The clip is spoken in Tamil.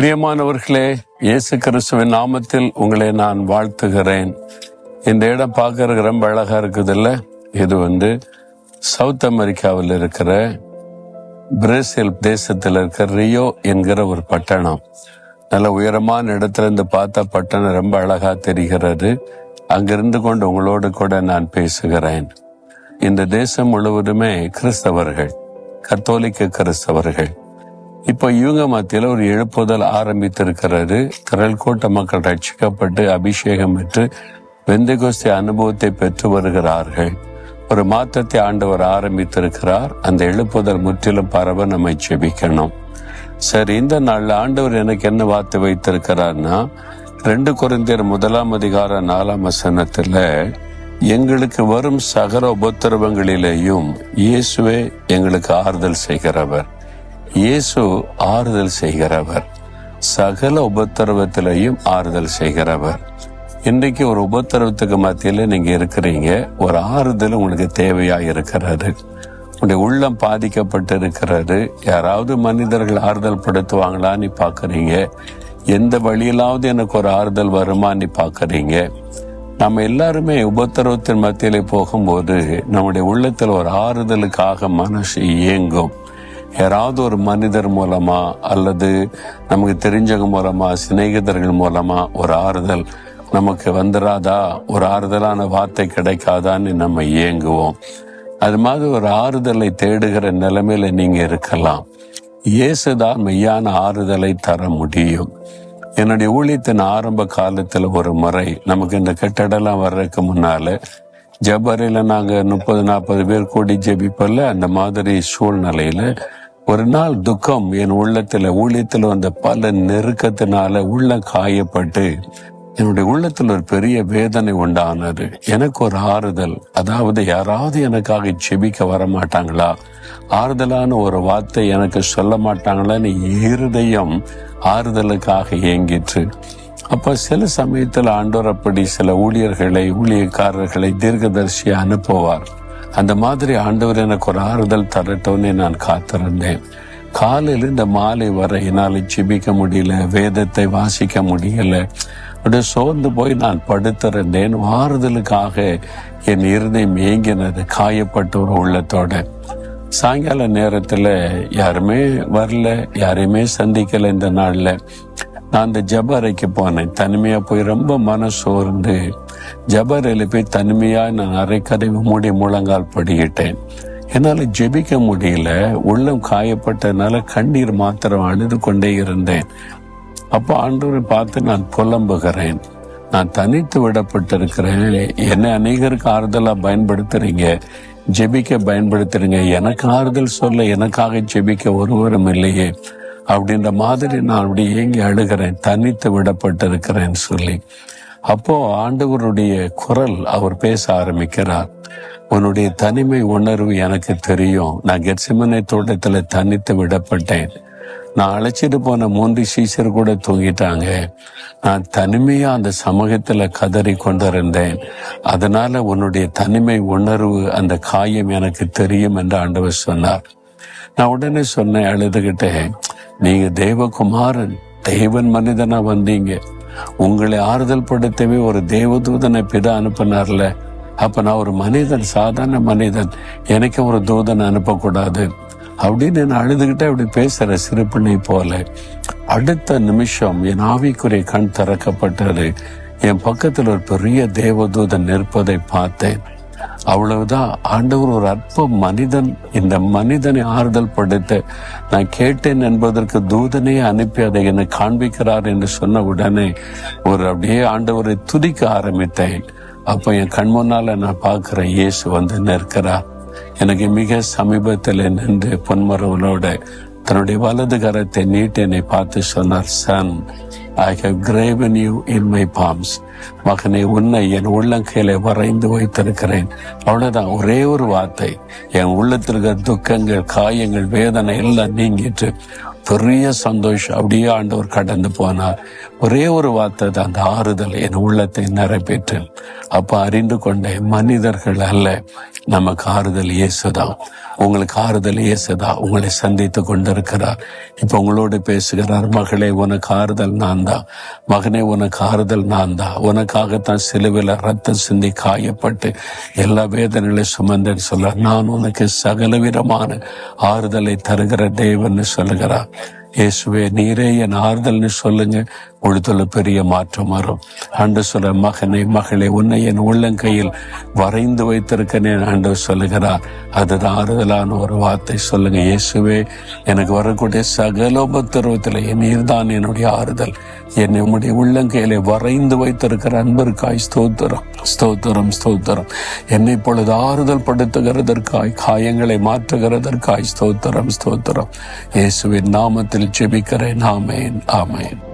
பிரியமானவர்களே, இயேசு கிறிஸ்துவின் நாமத்தில் உங்களை நான் வாழ்த்துகிறேன். இந்த இடம் பார்க்கறதுக்கு ரொம்ப அழகா இருக்குது இல்ல? இது சவுத் அமெரிக்காவில் இருக்கிற பிரேசில் தேசத்தில் இருக்கிற ரியோ என்கிற ஒரு பட்டணம். நல்ல உயரமான இடத்துல இருந்து பார்த்தா பட்டணம் ரொம்ப அழகா தெரிகிறது. அங்கிருந்து கொண்டு உங்களோடு கூட நான் பேசுகிறேன். இந்த தேசம் முழுவதுமே கிறிஸ்தவர்கள், கத்தோலிக்க கிறிஸ்தவர்கள். இப்ப இவங்க மத்தியில ஒரு எழுப்புதல் ஆரம்பித்திருக்கிறது. திரள் கூட்ட மக்கள் ரட்சிக்கப்பட்டு அபிஷேகம் பெற்று பெந்தெகோஸ்தே அனுபவத்தை பெற்று வருகிறார்கள். ஒரு மாற்றத்தை ஆண்டவர் ஆரம்பித்திருக்கிறார். அந்த எழுப்புதல் முற்றிலும் பரவ நம்மை ஜெபிக்கணும். சரி, இந்த நாள்ல ஆண்டவர் எனக்கு என்ன வார்த்தை வைத்திருக்கிறார்னா, 2 கொரிந்தியர் 1:4 எங்களுக்கு வரும் சகல உபத்திரவங்களிலேயும் இயேசுவே எங்களுக்கு ஆறுதல் செய்கிறவர். இயேசு ஆறுதல் செய்கிறவர், சகல உபத்திரவத்திலையும் ஆறுதல் செய்கிறவர். இன்றைக்கு ஒரு உபத்திரவத்துக்கு மத்தியில நீங்க இருக்கிறீங்க. ஒரு ஆறுதல் உங்களுக்கு தேவையா இருக்கிறது. உங்களுடைய உள்ளம் பாதிக்கப்பட்டு இருக்கிறது. யாராவது மனிதர்கள் ஆறுதல் படுத்துவாங்களான்னு பாக்குறீங்க. எந்த வழியிலாவது எனக்கு ஒரு ஆறுதல் வருமானு பாக்குறீங்க. நம்ம எல்லாருமே உபத்திரவத்தின் மத்தியில போகும்போது நம்முடைய உள்ளத்துல ஒரு ஆறுதலுக்காக மனசு இயங்கும். யாராவது ஒரு மனிதர் மூலமா அல்லது நமக்கு தெரிஞ்சவங்க மூலமா, சிநேகிதர்கள் மூலமா ஒரு ஆறுதல் நமக்கு வந்துடாதா, ஒரு ஆறுதலான வார்த்தை கிடைக்காதான்னு நம்ம இயங்குவோம். அது மாதிரி ஒரு ஆறுதலை தேடுகிற நிலைமையில நீங்க இருக்கலாம். இயேசுதான் மெய்யான ஆறுதலை தர முடியும். என்னுடைய ஊழியத்தின் ஆரம்ப காலத்துல ஒரு முறை நமக்கு இந்த கட்டடெல்லாம் வர்றதுக்கு முன்னால ஜபரில நாங்க 30-40 பேர் கூடி ஜெபிப்பல்ல. அந்த மாதிரி சூழ்நிலையில ஒரு நாள் துக்கம் என் உள்ளத்துல, ஊழியத்துல வந்த பல நெருக்கத்தினால உள்ளம் காயப்பட்டு என்னுடைய உள்ளத்துல ஒரு பெரிய வேதனை உண்டானது. எனக்கு ஒரு ஆறுதல், அதாவது யாராவது எனக்காக ஜெபிக்க வர மாட்டாங்களா, ஆறுதலான ஒரு வார்த்தை எனக்கு சொல்ல மாட்டாங்களான்னு இருதயம் ஆறுதலுக்காக ஏங்கிற்று. அப்ப சில சமயத்துல ஆண்டவர் அப்படி சில ஊழியக்காரர்களை தீர்க்கதரிசியை அனுப்புவார். அந்த மாதிரி ஆண்டவர் எனக்கு ஒரு ஆறுதல் தரட்டும்னு நான் காத்திருந்தேன். காலையில இந்த மாலை வரை என்னால் ஜெபிக்க முடியல, வேதத்தை வாசிக்க முடியல. அப்படியே சோர்ந்து போய் நான் படுத்திருந்தேன். ஆறுதலுக்காக என் இருதயம் ஏங்கினது, காயப்பட்ட ஒரு உள்ளத்தோட. சாயங்கால நேரத்துல யாருமே வரல, யாரையுமே சந்திக்கல. இந்த நாள்ல நான் அந்த ஜப அறைக்கு போனேன். தனிமையா போய் ரொம்ப மனசோர்ந்து ஜப அறையில போய் தனிமையா நான் அரைக்கதவை மூடி முழங்கால் படிக்கிட்டேன். என்னால ஜெபிக்க முடியல. உள்ளம் காயப்பட்டதுனால கண்ணீர் மாத்திரம் அழுது கொண்டே இருந்தேன். அப்போ ஆண்டவரை பார்த்து நான் புலம்புகிறேன். நான் தனித்து விடப்பட்டிருக்கிறேன். என்னை அநேகருக்கு ஆறுதலா பயன்படுத்துறீங்க, ஜெபிக்க பயன்படுத்துறீங்க. எனக்கு ஆறுதல் சொல்ல எனக்காக ஜெபிக்க ஒருவரும் இல்லையே அப்படின்ற மாதிரி நான் அப்படி ஏங்கி அழுகிறேன், தனித்து விடப்பட்டிருக்கிறேன்னு சொல்லி. அப்போ ஆண்டவருடைய குரல், அவர் பேச ஆரம்பிக்கிறார். உன்னுடைய தனிமை உணர்வு எனக்கு தெரியும். நான் கெத்செமனே தோட்டத்துல தனித்து விடப்பட்டேன். நான் அழைச்சிட்டு போன 3 சீஷர் கூட தூங்கிட்டாங்க. நான் தனிமையா அந்த சமூகத்துல கதறி கொண்டிருந்தேன். அதனால உன்னுடைய தனிமை உணர்வு, அந்த காயம் எனக்கு தெரியும் என்று ஆண்டவர் சொன்னார். நான் உடனே சொன்னேன், அழுதுகிட்டேன், நீங்க தேவகுமாரன், தேவன் மனிதனா வந்தீங்க. உங்களை ஆறுதல் படுத்தவே ஒரு தேவதூதனை பிதா அனுப்பினார்ல. அப்ப நான் ஒரு மனிதன், சாதாரண மனிதன், எனக்கு ஒரு தூதனை அனுப்பக்கூடாது அப்படின்னு நான் அழுதுகிட்டே அப்படி பேசுற சிறு பிள்ளை போல. அடுத்த நிமிஷம் என் ஆவிக்குரிய கண் திறக்கப்பட்டது. என் பக்கத்தில் ஒரு பெரிய தேவதூதன் நிற்பதை பார்த்தேன். அவ்வளவுதான். ஆண்டவர் ஒரு அற்ப மனிதன், இந்த மனிதனை ஆறுதல் படுத்த நான் கேட்டேன் என்பதற்கு தூதனை அனுப்பி அதை என்னை காண்பிக்கிறார் என்று சொன்ன உடனே அப்படியே ஆண்டவரை துதிக்க ஆரம்பித்தேன். அப்ப என் கண் முன்னால நான் பார்க்கிறேன், இயேசு வந்து நிற்கிறார். எனக்கு மிக சமீபத்தில் நின்று பொன்மரவனோட தன்னுடைய வலது கரத்தை நீட்டி என்னை பார்த்து சொன்னார், Sun, I have graven you in my palms. மகனை, உன்னை என் உள்ளங்கையில வரைந்து வைத்திருக்கிறேன். அவ்வளவுதான். ஒரே ஒரு வார்த்தை, என் உள்ளத்தில் இருக்கிற துக்கங்கள், காயங்கள், வேதனை எல்லாம் நீங்கிட்டு பெரிய சந்தோஷம். அப்படியே ஆண்டவர் கடந்து போனார். ஒரே ஒரு வார்த்தை தான், அந்த ஆறுதல் என் உள்ளத்தை நிறைவேற்றேன். அப்ப அறிந்து கொண்டேன், மனிதர்கள் அல்ல, நமக்கு ஆறுதல் இயேசுதான். உங்களுக்கு ஆறுதல் இயேசுதான் உங்களை சந்தித்து கொண்டிருக்கிறார். இப்ப உங்களோடு பேசுகிறார். மகளே, உனக்கு ஆறுதல் நான் தான். மகனே, உனக்கு ஆறுதல் நான் தான். உனக்காகத்தான் சிலுவையில் ரத்தம் சிந்தி காயப்பட்டு எல்லா வேதனைகளையும் சுமந்தேன்னு சொல்ல, நான் உனக்கு சகலவிதமான ஆறுதலை தருகிற தேவன் சொல்லுகிறார். இயேசுவே, நீரே என் ஆறுதல்னு சொல்லுங்க, உழுதுல பெரிய மாற்றம் வரும். ஆண்டவர் சொல்ற, மகனே மகளே, உன்னை என் உள்ளங்கையில் வரைந்து வைத்திருக்கேன் ஆண்டவர் சொல்லுகிறார். அதுதான் ஆறுதலான ஒரு வார்த்தை. சொல்லுங்க, இயேசுவே, எனக்கு வரக்கூடிய சகல உபத்திரவத்தில் நீர்தான் என்னுடைய ஆறுதல். என்னை உம்முடைய உள்ளங்கையிலே வரைந்து வைத்திருக்கிற அன்பிற்காய் ஸ்தோத்திரம், ஸ்தோத்திரம், ஸ்தோத்திரம். என்னை பொழுது ஆறுதல் படுத்துகிறதற்காய், காயங்களை மாற்றுகிறதற்காய் ஸ்தோத்திரம், ஸ்தோத்திரம். இயேசுவின் நாமத்தில் ஜெபிக்கிறேன். ஆமேன், ஆமேன்.